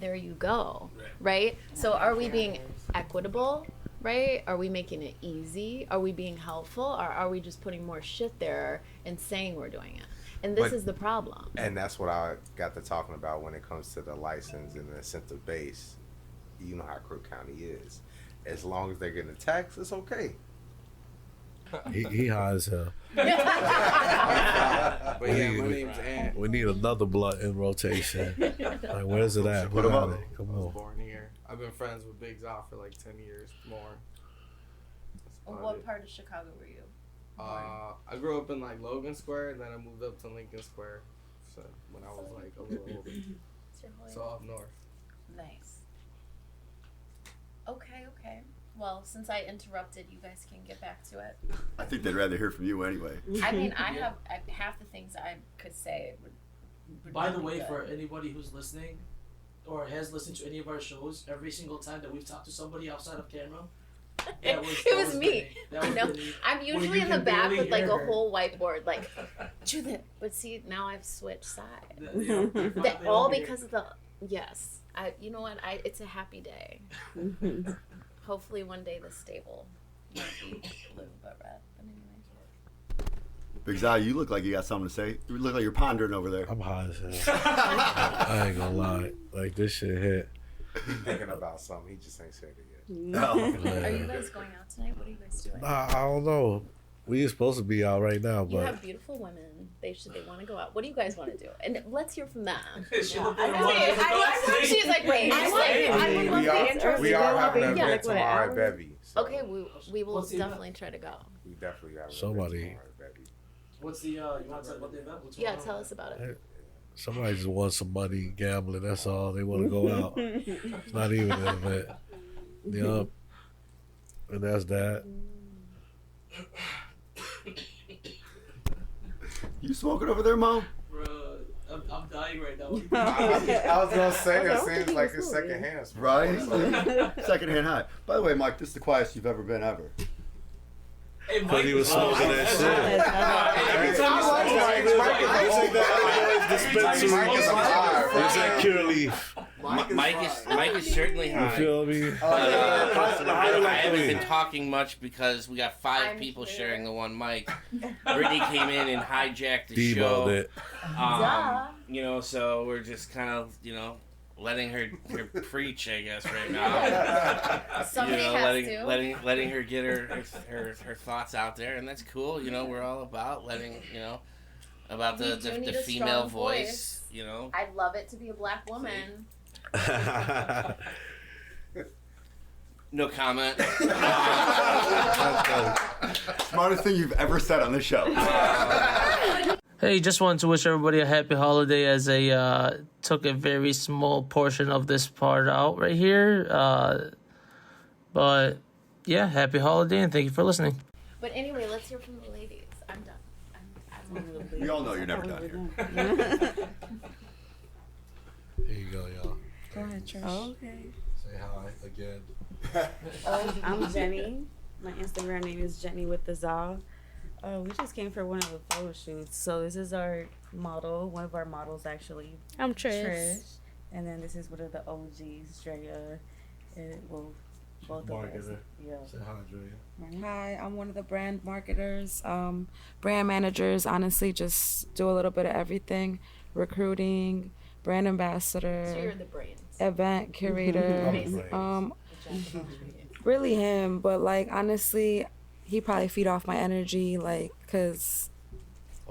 There you go. Right? So are we being equitable? Right? Are we making it easy? Are we being helpful? Or are we just putting more shit there and saying we're doing it? And this But- is the problem. And that's what I got to talking about when it comes to the license and the incentive base. You know how Crook County is. As long as they're getting a tax, it's okay. He high as hell. But yeah, my name's Ant. We need another blunt in rotation. Like, where's it at? What about it? Come I was on. born here. I've been friends with Big Za for like 10 years more. That's about What it. part of Chicago were you? I grew up in like Logan Square, and then I moved up to Lincoln Square. So when I was like a little older. So up north. Nice. Okay. Well, since I interrupted, you guys can get back to it. I think they'd rather hear from you anyway. I mean, I have half the things I could say would By the not be way, good. for anybody who's listening or has listened to any of our shows, every single time that we've talked to somebody outside of camera, it was me. Benny. That You was know, Benny. I'm When usually you in the can back barely with like hear a her. whole whiteboard, like, do that. But see, now I've switched sides. Yeah. That all because of the yes. You know what? It's a happy day. Hopefully, one day the stable might be blue but red. But anyway. Big Zai, you look like you got something to say. You look like you're pondering over there. I'm high as hell. I ain't gonna lie. Like, this shit hit. He's thinking about something. He just ain't said it yet. No. Are you guys going out tonight? What are you guys doing? I don't know. We supposed to be out right now, You but have beautiful women. They want to go out. What do you guys want to do? And let's hear from them. She looked I at know. her watch. She's like, wait. I she's would- like, I I would would love love to the be intro. We are having an Yeah, event like, what, an tomorrow at hour? Bevy. So Okay, we will What's the definitely try to go. we definitely have an Somebody- event tomorrow at Bevy. What's the, you want to talk about the event? What's Yeah, going on? tell us about it. somebody just wants some money gambling. That's all. They want to go out. It's not even an event. Yup. And that's that. You smoking over there, Mo? Bruh, I'm dying right now. I was gonna say it seems like it's secondhand. Right? Secondhand high. By the way, Mike, this is the quietest you've ever been ever. Hey, Because he was smoking that shit. Every time you Mike is a Mike is a Mike is a vibe. It's like Cure Leaf. Mike is certainly You high. feel me? I haven't been talking much because we got 5 people sharing the one mic. Brittany came in and hijacked the show. Deballed it. You know, so we're just kind of, you know, letting her preach, I guess, right now. Somebody you know, has letting her get her thoughts out there, and that's cool. You know, we're all about letting, you know, about We the do need a female strong voice. You know, I'd love it to be a black woman. no comment. Smartest thing you've ever said on the show. Hey, just wanted to wish everybody a happy holiday as I took a very small portion of this part out right here. But yeah, happy holiday and thank you for listening. But anyway, let's hear from the ladies. I'm done. I'm We all know you're never done here. Here you go, y'all. Go ahead, Trish. Okay. Say hi again. I'm Jenny. My Instagram name is Jenny with the ZA. We just came for one of the photo shoots. So this is our model, one of our models actually. I'm Trish. And then this is one of the OGs, Drea. Well, both of us. Marketer. Yeah. Say hi, Drea. Hi, I'm one of the brand marketers, brand managers. Honestly, just do a little bit of everything: recruiting, brand ambassador, So you're the brains. event curator. Really him, but like honestly, he probably feed off my energy, like, cause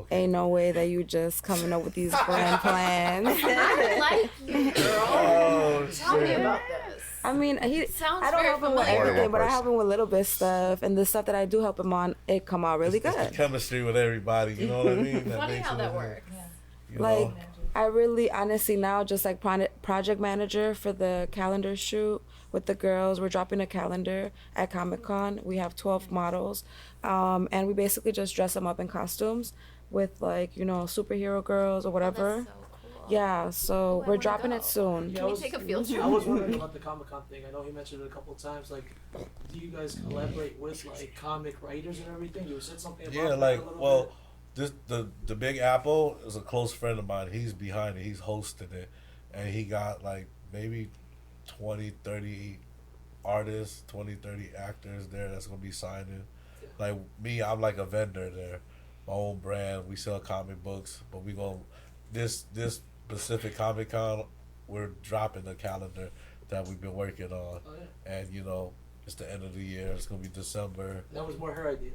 ain't no way that you just coming up with these brand plans. I like you, girl. Oh, Tell me shit. about this. I mean, Sounds I don't very help him with familiar. everything, but I help him with little bit stuff, and the stuff that I do help him on, it come out really It's the good. chemistry with everybody, you know what I mean? Funny makes how it that a- works. you Like, know? I really, honestly, now just like project manager for the calendar shoot with the girls. We're dropping a calendar at Comic-Con. We have 12 models, and we basically just dress them up in costumes with like, you know, superhero girls or whatever. That's so cool. Yeah, so I we're wanna dropping go. it soon. Can we take a field trip? I was wondering about the Comic-Con thing. I know he mentioned it a couple of times. Like, do you guys collaborate with like comic writers and everything? You said something about Yeah, that like, a little well, bit. the Big Apple is a close friend of mine. He's behind it. He's hosting it. And he got like maybe 20, 30 artists, 20, 30 actors there that's going to be signing. Like me, I'm like a vendor there. My own brand. We sell comic books, but we going this specific Comic-Con, we're dropping the calendar that we've been working on. Oh, yeah. And you know, it's the end of the year. It's going to be December. That was more her idea.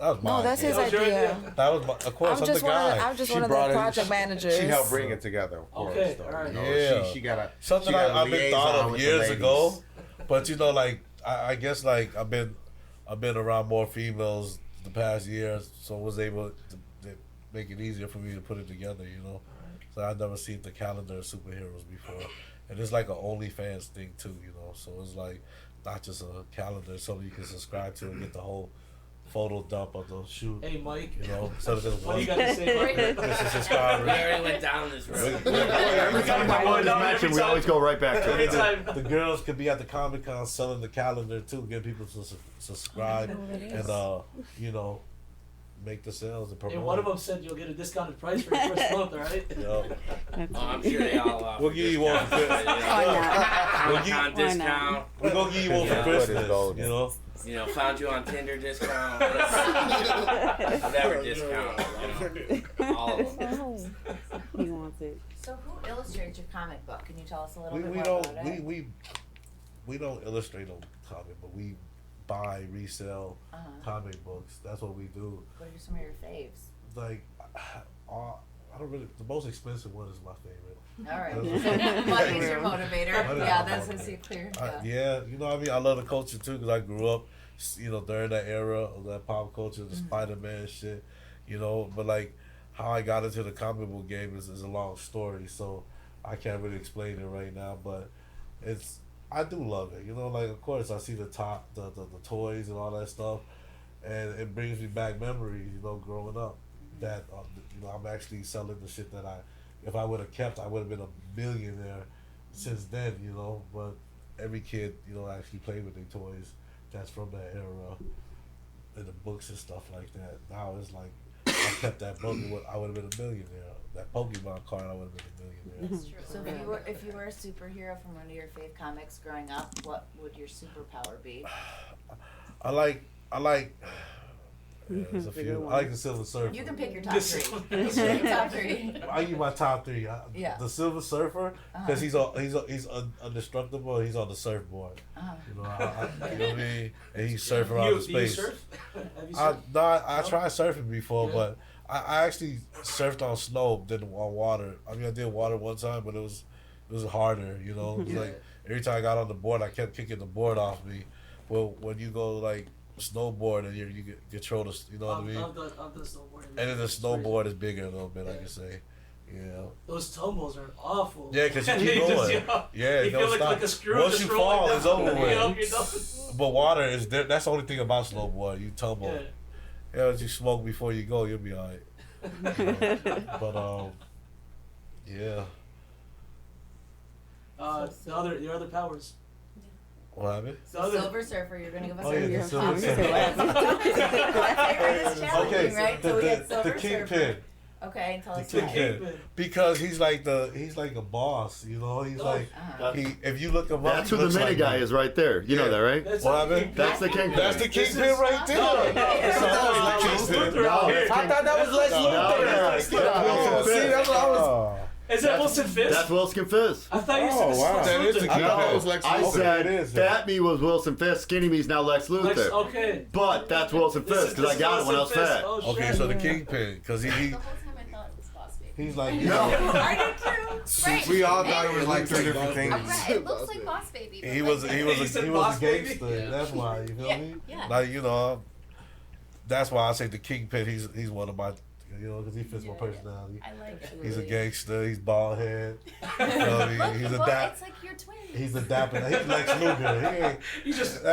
That was No, mine. that's his That was your idea. idea? That was my, of course, I'm, I'm just the one guy. of the, I'm just She one of the brought it- project managers. She helped bring it together, of course. Okay, though, alright. you know, Yeah. she got a Something she got a I've been liaison thought of with the years ladies. ago, but you know, like I guess like I've been around more females the past year, so I was able to make it easier for me to put it together. You know, so I've never seen the calendar of superheroes before, and it's like an OnlyFans thing too. You know, so it's like not just a calendar, it's something you can subscribe to and get the whole photo dump of the shoot. Hey, Mike. You know, instead of just What do one. you got to say about that? Just a We subscriber. already went down this road. Every time I want to mention, we always go right back to Every it. time. The girls could be at the Comic-Con selling the calendar too, get people to subscribe and you know, make the sales and promote. And one of them said you'll get a discounted price for your first month, all right? Yo, Oh, I'm sure they all we'll give you one for Christmas. Comic-Con discount. We're gonna give you one for Yeah. Christmas. You know, You know, found you on Tinder discount. Whatever discount. You know, all of them. He wants it. So who illustrates your comic book? Can you tell us a little we, bit we more don't about it? we don't illustrate no comic, but we buy, resell Uh-huh. comic books. That's what we do. What are some of your faves? Like, I don't really. The most expensive one is my favorite. All right. That's- Money is your motivator. Money is Yeah, my that's motivator. what's clear. Yeah, you know what I mean? I love the culture too because I grew up, you know, during that era of that pop culture, the Spider-Man shit, you know. But like, how I got into the comic book game is a long story, so I can't really explain it right now. But I do love it, you know. Like, of course, I see the toys and all that stuff, and it brings me back memories, you know, growing up. That you know, I'm actually selling the shit that if I would have kept, I would have been a millionaire since then, you know. But every kid, you know, actually played with their toys. That's from that era, and the books and stuff like that. Now it's like I kept that book, I would have been a millionaire. That Pokemon card, I would have been a millionaire. That's true. So if you were a superhero from one of your fave comics growing up, what would your superpower be? I like. There's a few. I like the Silver Surfer. You can pick your top three. Pick your top three. I give my top three. Yeah. The Silver Surfer, because he's indestructible. He's on the surfboard. You know, you know what I mean. And he's surfing around space. Do you surf? Have you surfed? I tried surfing before, but I actually surfed on snow, didn't on water. I mean, I did water one time, but it was harder. You know, it was like every time I got on the board, I kept kicking the board off me. Well, when you go like snowboard and you get control the, you know what I mean. Of the snowboard. And then the snowboard is bigger a little bit, I can say. Yeah. Those tumbles are awful. Yeah, because you keep going. Yeah, you don't feel stop. like a screw. Once you fall, it's over with. You're done. But water is there. That's the only thing about snowboard. You tumble. Yeah, if you smoke before you go, you'll be alright. But yeah. Your other powers. What happened? Silver Surfer, you're gonna give us the your Silver Surfer. Okay, right? So we had Silver the Kingpin. Okay, tell us The why. Kingpin. Because he's like a boss, you know. He's like if you look him up, That's who the mini guy is right there. You know that, right? What happened? That's the Kingpin. That's the Kingpin right there. I thought that was Lex Luthor. See, that's what I was. Is that Wilson Fisk? That's Wilson Fisk. I thought you said this was That is the Luthor. Kingpin. I thought it was Lex I Luthor. said Fat Me was Wilson Fisk, Skinny Me's now Lex Luthor. Okay. But that's Wilson Fisk because I got it when I was fat. Oh, Okay, so the Kingpin, because The whole time I thought it was Boss Baby. he's like Are you too? Right. We all thought it was like three different things. Right, it looks like Boss Baby. but he like- was a Boss Baby? gangster. Yeah. That's why, you feel me? Yeah. Like, you know, that's why I say the Kingpin. He's one of my, you know, because he fits my personality. I like it. He's a gangster. He's bald head. You know what I mean? Look, He's a well, it's like your twin. He's a dapper. He's Lex Luthor. He ain't. You just.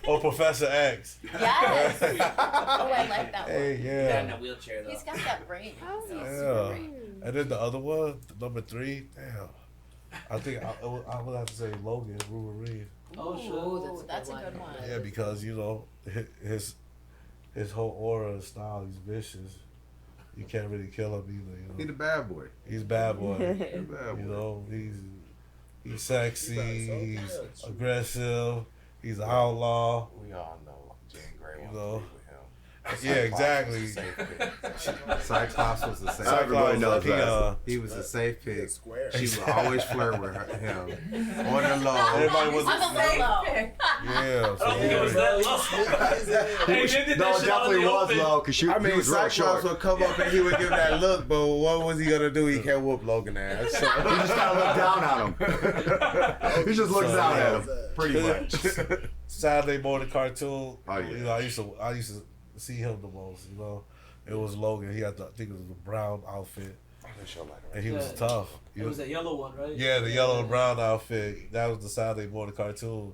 Or Professor X. Yes. Oh, I like that one. Hey, Yeah, yeah. in a wheelchair though. He's got that brain. He's super Yeah. brain. And then the other one, number 3, damn. I think I would have to say Logan, Wolverine. Oh, shit. Ooh, that's a good one. Yeah, because, you know, his whole aura and style, he's vicious. You can't really kill him either, you know. He the bad boy. He's bad boy. He the bad boy. You know, he's sexy, he's aggressive, he's an outlaw. We all know Jane Grey You wants know. to be with him. Yeah, exactly. Cyclops was the safe Everybody knows he, that. He was a safe pick. She would always flirt with him. On the low. Everybody was I'm a low. yeah. I don't think it was that low. Hey, they did No, that it shit out in definitely the was open. low because she I mean, was real Cyclops short. would come up and he would give that look, but what was he gonna do? He can't whoop Logan ass. So. He just gotta look down on him. He just looks down at him, pretty much. Saturday morning cartoon. Oh, yeah. You know, I used to see him the most. You know, it was Logan. He had I think it was the brown outfit, and he was tough. It was that yellow one, right? Yeah, the yellow and brown outfit. That was the Saturday morning cartoon,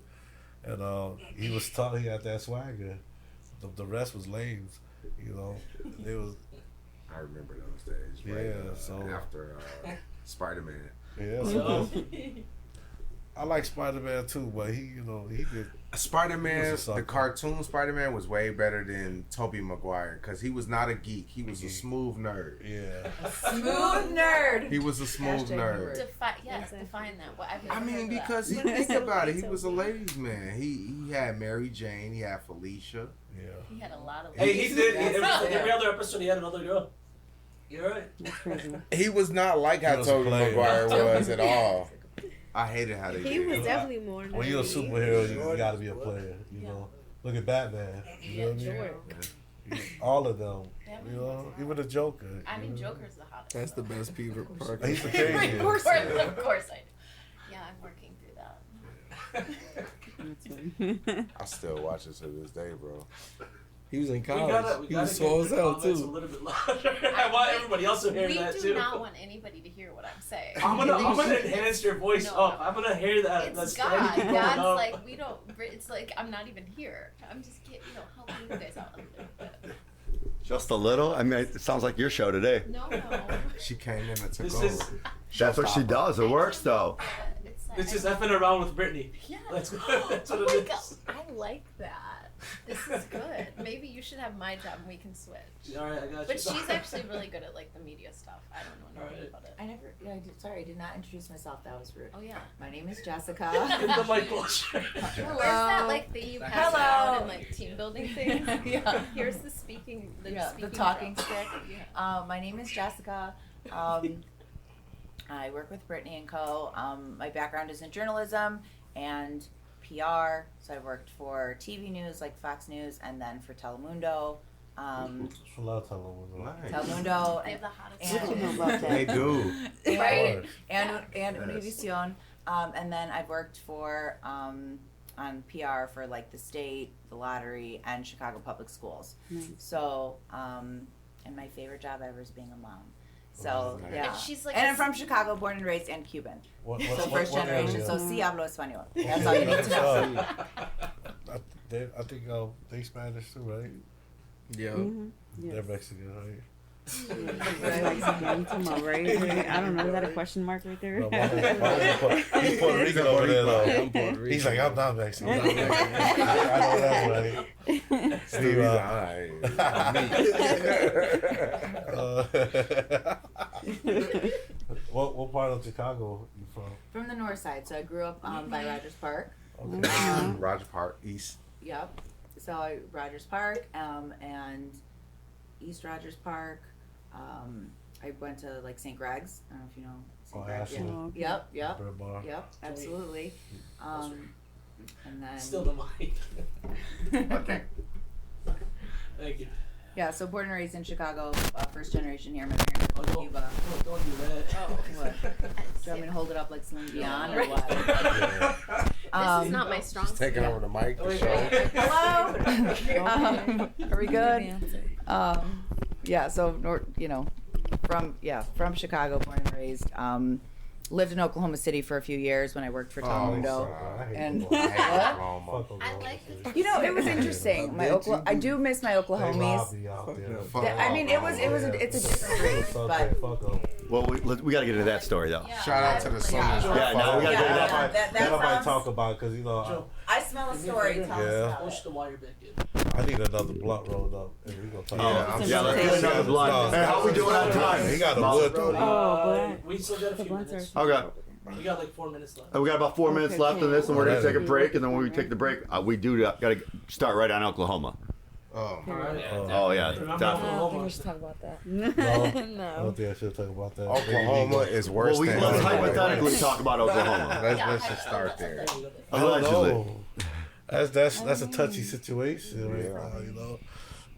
and he was tough. He had that swagger. The rest was lames. You know, it was. I remember those days. Right? Yeah, so after Spider-Man. Yeah, so I like Spider-Man too, but he did. Spider-Man, He was a sucker. the cartoon Spider-Man was way better than Tobey Maguire because he was not a geek. He was a smooth nerd. Yeah. Smooth nerd. He was a smooth nerd. Define that. What, I've never I heard mean, of that. because think about it, he was a ladies' man. He had Mary Jane, he had Felicia. Yeah. He had a lot of. Hey, he did. Every other episode, he had another girl. You're right. He was not like He how was a Tobey player. Maguire was at all. I hated how they He did was it. definitely more. When you're a superhero, you gotta be a player. You know, look at Batman. You know what I mean? All of them. You know, even the Joker. I mean, Joker's the hottest. That's the best Peter Parker. He's the king. Of course I do. Yeah, I'm working through that. I still watch it to this day, bro. He was in We college. gotta He was get swole the as hell comments too. a little bit louder. I want everybody else to hear We that do too. not want anybody to hear what I'm saying. I'm gonna enhance your voice up. I'm gonna hear that. It's That's God. steady going God's up. like, we don't. It's like I'm not even here. I'm just helping you guys out a little bit. Just a little? I mean, it sounds like your show today. No. She came in and took This over. is That's what she does. It works, though. It's like, this is effing around with Brittany. Yeah. That's Oh what my it God. is. I like that. This is good. Maybe you should have my job and we can switch. All right, I got you. But she's actually really good at like the media stuff. I don't know anything about it. I never. Yeah, sorry, I did not introduce myself. That was rude. Oh yeah. My name is Jessica. the mic closer. Where's that like thing you pass out and like team building things? Yeah. Here's the speaking. The talking stuff. stick. Yeah. My name is Jessica. I work with Brittany and Co. My background is in journalism and PR. So I've worked for TV news like Fox News, and then for Telemundo. I love Telemundo. Telemundo. They have the hottest. And, What you know about that? They do. Right. And Univision. And then I've worked for on PR for like the state, the lottery, and Chicago Public Schools. Nice. So, and my favorite job ever is being a mom. So nice. yeah, And she's like and a- I'm from Chicago, born and raised, and Cuban. So first what generation. area? So sí hablo español. That's all you need to know. I think they Spanish too, right? Yeah. Mm-hmm. They're Yes. Mexican, right? Mexican, you talking about, right? I don't know. Is that a question mark right there? No, he's Puerto Rican over there, though. I'm Puerto Rican. He's like, I'm not Mexican. I know that's right. Steve, what part of Chicago you from? From the north side. So I grew up by Rogers Park. Okay. Roger Park East. Yep. So Rogers Park, and East Rogers Park. I went to like St. Greg's. I don't know if you know St. Oh, Greg's. Ashland. Oh, okay. Yep. Bread bar. Yep. Absolutely. And then Still the mic. Okay. Thank you. yeah. So born and raised in Chicago, first generation here. My parents Oh, are from don't, Cuba. don't do that. Oh. What? Do you want me to hold it up like Celine Dion or what? This is not my strong suit. Taking over the mic to Wait, show. wait. Hello. Are we good? Yeah. So from Chicago, born and raised. Lived in Oklahoma City for a few years when I worked for Telemundo. And I like this. you know, it was interesting. I do miss my Oklahomies. I mean, it's a different breed, but Well, we got to get into that story though. Shout out to the Summers. Yeah, no, we got to get into that. that That I might sounds- talk about because Joe, I smell a story. Tell us Yeah. about push it. the wire back in. I need another blunt rolled up, and we gonna talk about it. Yeah, let's get another blunt. Hey, how we doing on time? He got a wood though. Oh, We still got a few minutes. Okay. We got like 4 minutes left. We got about 4 minutes left in this, and we're gonna take a break. And then when we take the break, we got to start right on Oklahoma. Oh. All right. Oh yeah, Remember definitely. Oklahoma. talk about that. No, I don't think I should talk about that. Oklahoma is worse Well, than. let's hypothetically talk about Oklahoma. Let's just start there. I don't Allegedly. know. That's a touchy situation right now, you know.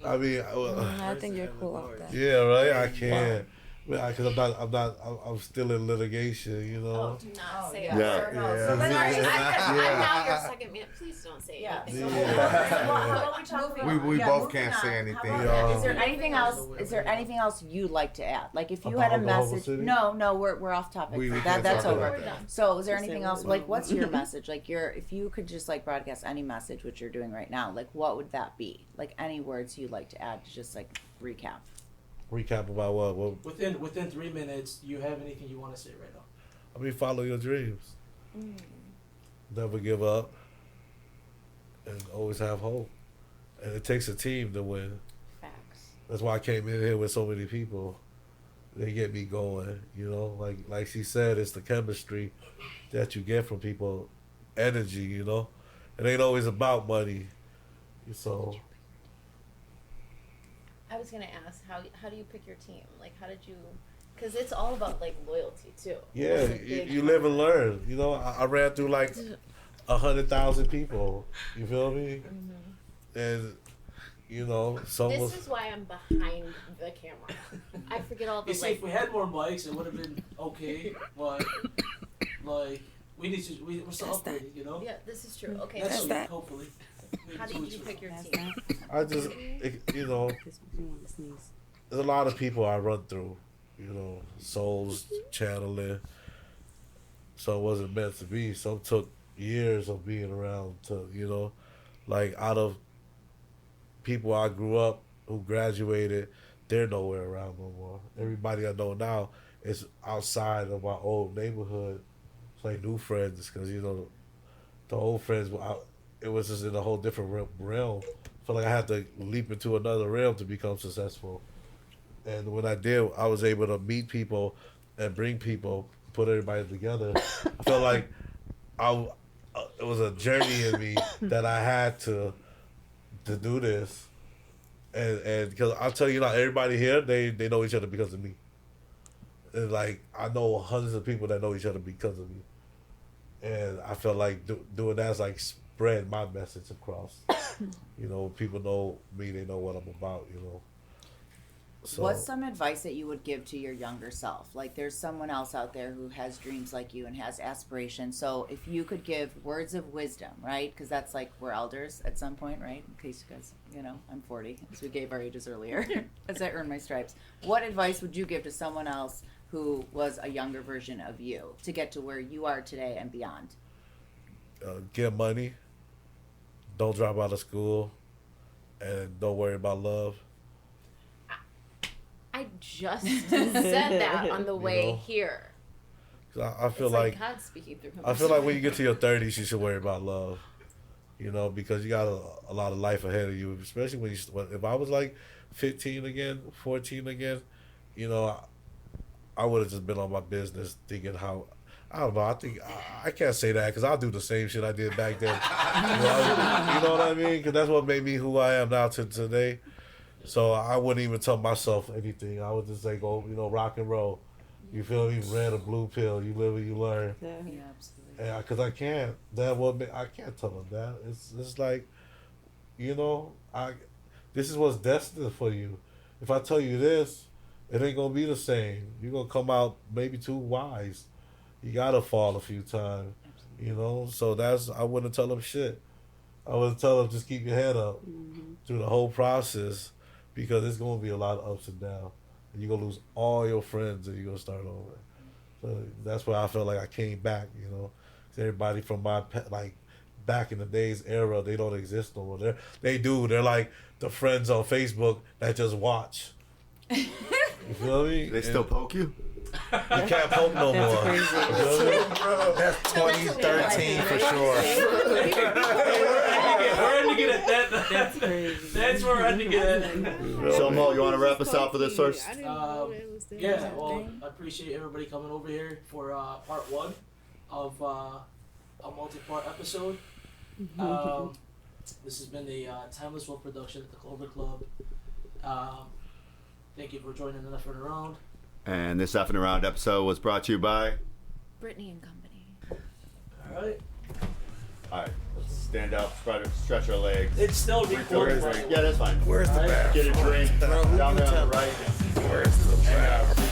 I mean, I think you're cool off that. yeah, right. I can't. Because I'm still in litigation, you know. Oh, do not say yeah. it. Yeah. Sure, no. Yeah. So then Yeah. I'm now your second man. Please don't say Yeah. anything. So how about we talk about? We yeah, both moving can't on. say How anything. about Yeah. that? Is there anything else? Is there anything else you'd like to add? Like if you About had a Oklahoma message. City? No, we're off topic. We that can't that's talk over. about that. So is there Just say anything what else? we Like want. what's your message? Like if you could just like broadcast any message which you're doing right now, like what would that be? Like any words you'd like to add to just like recap. Recap about what? Within 3 minutes, do you have anything you want to say right now? I mean, follow your dreams. Never give up. And always have hope. And it takes a team to win. Facts. That's why I came in here with so many people. They get me going, you know. Like she said, it's the chemistry that you get from people, energy, you know. It ain't always about money. So I was gonna ask how do you pick your team? Like how did you? Because it's all about like loyalty too. yeah, It's a big you live and learn. You know, I ran through like 100,000 people. You feel me? And you know, some This was is why I'm behind the camera. I forget all the You see, like. if we had more mics, it would have been okay. But like, we're still upgrading, you know. Yeah, this is true. Okay, Next so week, hopefully. how did you pick your That's team? I just you know, This you want to sneeze. there's a lot of people I run through. You know, souls channeling. So it wasn't meant to be. Some took years of being around to, you know, like out of people I grew up who graduated, they're nowhere around no more. Everybody I know now is outside of my old neighborhood. It's like new friends because, you know, the old friends were out it was just in a whole different realm. I felt like I had to leap into another realm to become successful. And when I did, I was able to meet people and bring people, put everybody together. I felt like it was a journey in me that I had to do this. And because I'll tell you, not everybody here, they know each other because of me. And like, I know hundreds of people that know each other because of me. And I felt like doing that is like spread my message across. You know, people know me, they know what I'm about, you know. So, what's some advice that you would give to your younger self? Like, there's someone else out there who has dreams like you and has aspirations. So if you could give words of wisdom, right? Because that's like, we're elders at some point, right? In case you guys, you know, I'm 40, as we gave our ages earlier, as I earned my stripes. What advice would you give to someone else who was a younger version of you to get to where you are today and beyond? get money, don't drop out of school, and don't worry about love. I just said that on the way here. I feel it's like God speaking through him. I feel like when you get to your 30s, you should worry about love. You know, because you got a lot of life ahead of you, especially when if I was like 15 again, 14 again, you know, I would have just been on my business thinking how, I don't know, I think, I can't say that because I'll do the same shit I did back then. You know what I mean? Because that's what made me who I am now to today. So I wouldn't even tell myself anything. I would just say, go, you know, rock and roll. You feel me? Red or blue pill. You live and you learn. Yeah, absolutely. Yeah, because I can't. I can't tell them that. It's like, you know, this is what's destined for you. If I tell you this, it ain't gonna be the same. You're gonna come out maybe too wise. You gotta fall a few times, you know. So I wouldn't tell them shit. I would tell them just keep your head up through the whole process, because it's gonna be a lot of ups and downs, and you're gonna lose all your friends, and you're gonna start over. So that's why I felt like I came back, you know. Everybody from my back in the days era, they don't exist no more. They do. They're like the friends on Facebook that just watch. You feel me? They still poke you? You can't poke no more. That's 2013 for sure. We're ending it at that. That's crazy. That's where we're ending it at. So Mo, you want to wrap us out for this first? Yeah, well, I appreciate everybody coming over here for part one of a multi-part episode. This has been the Timeless World production at the Clover Club. Thank you for joining the F'nAround. And this F'nAround episode was brought to you by Brittany and Company. All right. All right, let's stand up, stretch our legs. It's still recording. Yeah, that's fine. Where's the bathroom? Get a drink down there on the right. Where's the bathroom?